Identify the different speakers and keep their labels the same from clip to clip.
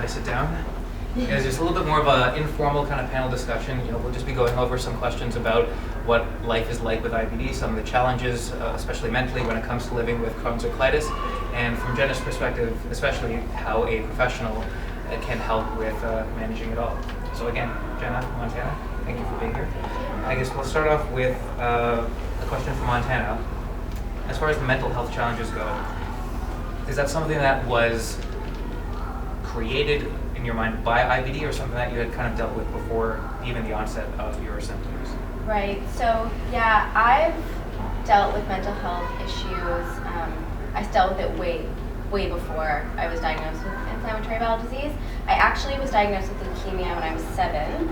Speaker 1: to sit down. It's just a little bit more of an informal kind of panel discussion. We'll just be going over some questions about what life is like with IBD, some of the challenges, especially mentally, when it comes to living with Crohn's or colitis, and from Jenna's perspective, especially how a professional can help with managing it all. So again, Jenna, Montana, thank you for being here. I guess we'll start off with a question from Montana. As far as the mental health challenges go, is that something that was created in your mind by IBD or something that you had kind of dealt with before even the onset of your symptoms?
Speaker 2: Right, so yeah, I've dealt with mental health issues. I dealt with it way before I was diagnosed with inflammatory bowel disease. I actually was diagnosed with leukemia when I was 7,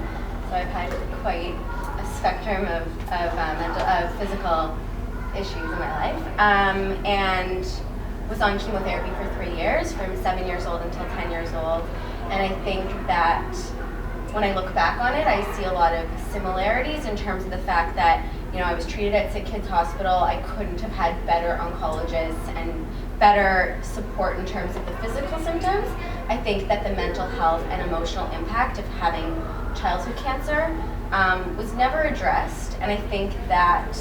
Speaker 2: so I've had quite a spectrum of physical issues in my life, and was on chemotherapy for 3 years, from 7 years old until 10 years old. And I think that when I look back on it, I see a lot of similarities in terms of the fact that, I was treated at Sick Kids Hospital. I couldn't have had better oncologists and better support in terms of the physical symptoms. I think that the mental health and emotional impact of having childhood cancer was never addressed. And I think that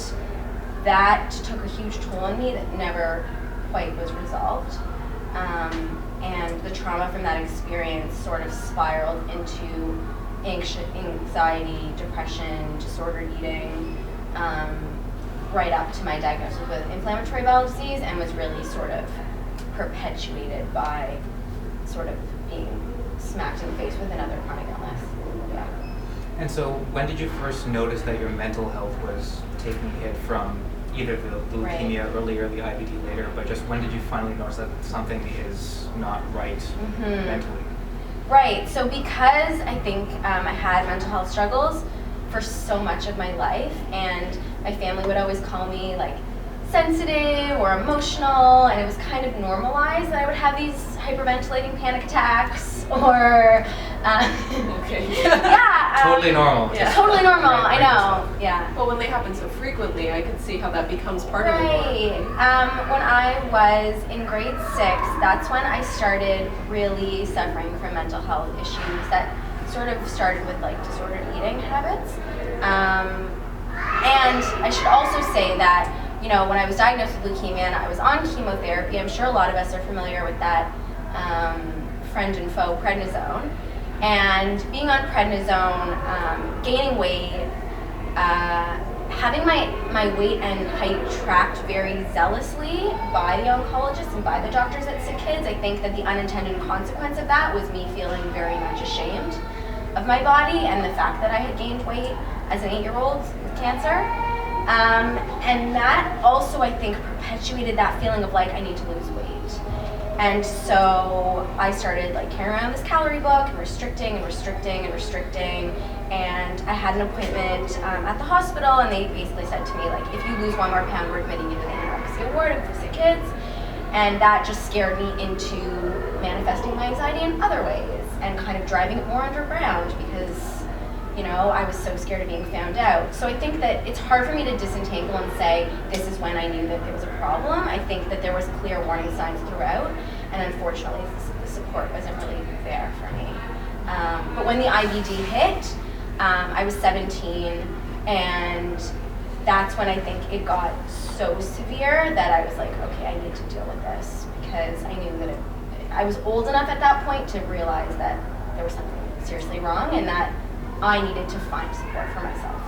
Speaker 2: took a huge toll on me that never quite was resolved. And the trauma from that experience sort of spiraled into anxiety, depression, disordered eating, right up to my diagnosis with inflammatory bowel disease, and was really sort of perpetuated by sort of being smacked in the face with another chronic illness. Yeah.
Speaker 1: And so when did you first notice that your mental health was taking a hit from either the leukemia earlier, the IBD later, but just when did you finally notice that something is not right mentally?
Speaker 2: Right, so because I think I had mental health struggles for so much of my life, and my family would always call me like sensitive or emotional, and it was kind of normalized that I would have these hyperventilating panic attacks or
Speaker 1: totally normal.
Speaker 3: Yeah.
Speaker 2: Totally normal. I know. Yeah.
Speaker 3: Well, when they happen so frequently, I can see how that becomes part of it.
Speaker 2: Right. When I was in grade 6, that's when I started really suffering from mental health issues that sort of started with like disordered eating habits. And I should also say that, when I was diagnosed with leukemia and I was on chemotherapy, I'm sure a lot of us are familiar with that friend and foe prednisone. And being on prednisone, gaining weight, having my weight and height tracked very zealously by the oncologists and by the doctors at Sick Kids, I think that the unintended consequence of that was me feeling very much ashamed of my body and the fact that I had gained weight as an 8-year-old with cancer. And that also, I think, perpetuated that feeling of like, I need to lose weight. And so I started like carrying around this calorie book and restricting. And I had an appointment at the hospital, and they basically said to me, like, if you lose 1 more pound, we're admitting you to the anorexia ward for Sick Kids. And that just scared me into manifesting my anxiety in other ways and kind of driving it more underground because, I was so scared of being found out. So I think that it's hard for me to disentangle and say, this is when I knew that there was a problem. I think that there was clear warning signs throughout, and unfortunately the support wasn't really there for me. But when the IBD hit, I was 17, and that's when I think it got so severe that I was like, okay, I need to deal with this, because I knew that I was old enough at that point to realize that there was something seriously wrong and that I needed to find support for myself.